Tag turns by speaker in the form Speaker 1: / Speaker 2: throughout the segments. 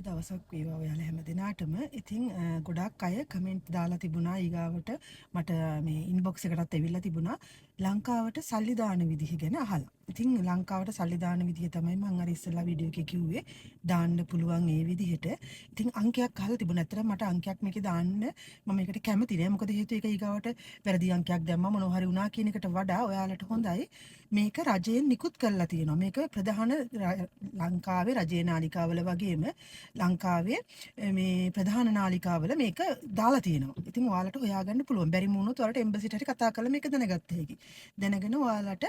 Speaker 1: සුබ දවසක් වේවා ඔයාලා හැම දිනාටම. ඉතින් ගොඩාක් අය කමෙන්ට් දාලා තිබුණා ඊගාවට මට මේ ඉන්බොක්ස් එකටත් ඇවිල්ලා තිබුණා ලංකාවට සල්ලි දාන විදිහ ගැන අහලා. ඉතින් ලංකාවට සල්ලි දාන විදිහ තමයි මම අර ඉස්සෙල්ලා වීඩියෝ එකේ කිව්වේ දාන්න පුළුවන් ඒ විදිහට. ඉතින් අංකයක් අහලා තිබුණා. ඇත්තටම මට අංකයක් මේකේ දාන්න මම මේකට කැමති නෑ. මොකද හේතුව ඒක ඊගාවට වැරදි අංකයක් දැම්මම මොනවා හරි වුණා කියන එකට වඩා ඔයාලට හොඳයි මේක රජයෙන් නිකුත් කරලා තියෙනවා. මේක ප්‍රධාන ලංකාවේ රජයේ නාලිකාවල වගේම ලංකාවේ මේ ප්‍රධාන නාලිකාවල මේක දාලා තියෙනවා. ඉතින් ඔයාලට හොයාගන්න පුළුවන්. බැරි වුණොත් ඔයාලට එම්බසිට හරි කතා කරලා මේක දැනගත්ත හැකි. දැනගෙන ඔයාලට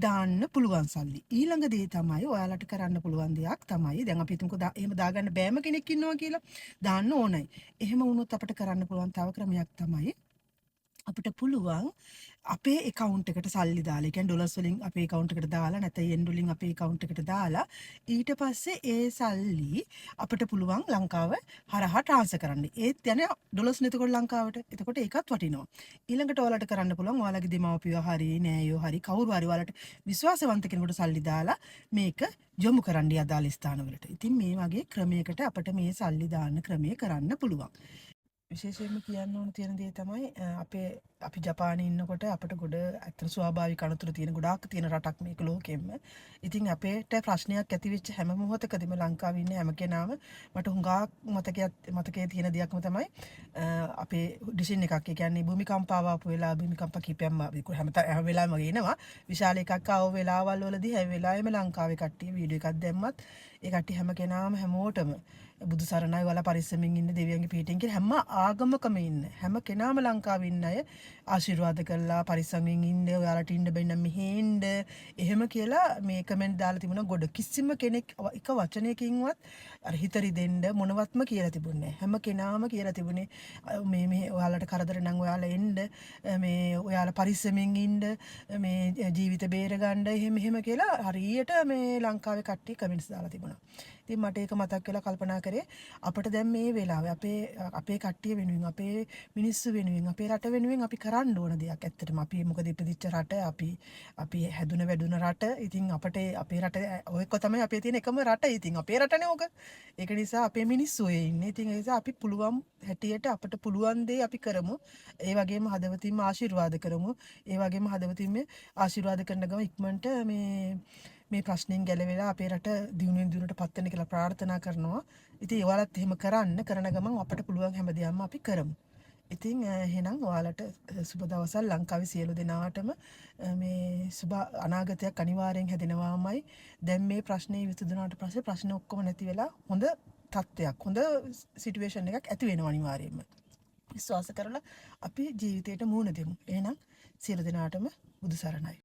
Speaker 1: දාන්න පුළුවන් සල්ලි. ඊළඟ දේ තමයි ඔයාලට කරන්න පුළුවන් දෙයක් තමයි දැන් අපි හිතමුකෝ එහෙම දාගන්න බෑම කෙනෙක් ඉන්නවා කියලා. දාන්න ඕනයි. එහෙම වුණොත් අපිට කරන්න පුළුවන් තව ක්‍රමයක් තමයි අපිට පුළුවන් අපේ account එකට සල්ලි දාලා, ඒ කියන්නේ ඩොලර්ස් වලින් අපේ account එකට දාලා නැත්නම් yen වලින් අපේ account එකට දාලා ඊට පස්සේ ඒ සල්ලි අපිට පුළුවන් ලංකාව හරහා transfer කරන්න. ඒත් යන්නේ ඩොලර්ස් නෙතකොට ලංකාවට. එතකොට ඒකත් වටිනවා. ඊළඟට ඔයාලට කරන්න පුළුවන් ඔයාලගේ දෙමව්පියෝ හරි නෑයෝ හරි කවුරු හරි ඔයාලට විශ්වාසවන්ත කෙනෙකුට සල්ලි දාලා මේක යොමු කරන්න අදාළ ස්ථානවලට. ඉතින් මේ වගේ ක්‍රමයකට අපිට මේ සල්ලි දාන්න ක්‍රමය කරන්න පුළුවන්. විශේෂයෙන්ම කියන්න ඕන තියෙන දේ තමයි අපි ජපානයේ ඉන්නකොට අපිට ගොඩ අතර ස්වාභාවික අනතුරු තියෙන ගොඩාක් තියෙන රටක් මේක ලෝකෙම. ඉතින් අපේට ප්‍රශ්නයක් ඇති වෙච්ච හැම මොහොතකදීම ලංකාවේ ඉන්න හැම කෙනාම මට හුඟක් මතකයේ තියෙන දෙයක්ම තමයි අපේ ඩිසිෂන් එකක්. ඒ කියන්නේ භූමිකම්පාව ආපු වෙලාව භූමිකම්ප කීපයක්ම හැම වෙලාවෙම වගේ එනවා. විශාල එකක් ආව වෙලාවල් වලදී හැම වෙලාවෙම ලංකාවේ කට්ටිය වීඩියෝ එකක් දැම්මත් ඒ කට්ටිය හැම කෙනාම හැමෝටම බුදු සරණයි ඔයාලා පරිස්සමින් ඉන්න දෙවියන්ගේ පිටින් කියලා හැම ආගමකම ඉන්න හැම කෙනාම ලංකාවේ ඉන්න අය ආශිර්වාද කළා පරිස්සමින් ඉන්න ඔයාලට ඉන්න බැන්න මෙහෙ ඉන්න එහෙම කියලා මේ කමෙන්ට් දාලා තිබුණා ගොඩ කිසිම කෙනෙක් එක වචනයකින්වත් අර හිතරි දෙන්න මොනවත්ම කියලා තිබුණේ හැම කෙනාම කියලා තිබුණේ මේ ඔයාලට කරදර නම් ඔයාලා එන්න මේ ඔයාලා පරිස්සමින් ඉන්න මේ ජීවිත බේර ගන්න එහෙම කියලා හරියට මේ ලංකාවේ කට්ටිය කමෙන්ට්ස් දාලා තිබුණා. ඉතින් මට ඒක මතක් වෙලා කල්පනා කරේ අපිට දැන් මේ වෙලාවේ අපේ කට්ටිය වෙනුවෙන් අපේ මිනිස්සු වෙනුවෙන් අපේ රට වෙනුවෙන් අපි කරන්න ඕන දෙයක්. ඇත්තටම අපි මොකද ඉපදිච්ච රට අපි හැදුන වැඩුණ රට. ඉතින් අපේ රට ඔයක තමයි අපේ තියෙන එකම රට. ඉතින් අපේ රටනේ ඕක. ඒක නිසා අපේ මිනිස්සු ඔය ඉන්නේ. ඉතින් ඒ නිසා අපි පුළුවන් හැටියට අපිට පුළුවන් දේ අපි කරමු. ඒ වගේම හදවතින්ම ආශිර්වාද කරමු. ඒ වගේම හදවතින්ම ආශිර්වාද කරන ගම ඉක්මනට මේ ප්‍රශ්නෙන් ගැලවෙලා අපේ රට දිනුවෙන් දිනුවට පත් වෙන්න කියලා ප්‍රාර්ථනා කරනවා. ඉතින් ඔයාලත් එහෙම කරන ගමන් අපිට පුළුවන් හැමදේම අපි කරමු. ඉතින් එහෙනම් ඔයාලට සුබ දවසක් ලංකාවේ සියලු දෙනාටම මේ සුබ අනාගතයක් අනිවාර්යෙන් හැදෙනවාමයි. දැන් මේ ප්‍රශ්නේ විසඳුණාට පස්සේ ප්‍රශ්න ඔක්කොම නැති වෙලා හොඳ තත්ත්වයක් හොඳ සිටුේෂන් එකක් ඇති වෙනවා අනිවාර්යෙන්ම. විශ්වාස කරලා අපි ජීවිතයට මුහුණ දෙමු. එහෙනම් සියලු දෙනාටම බුදු සරණයි.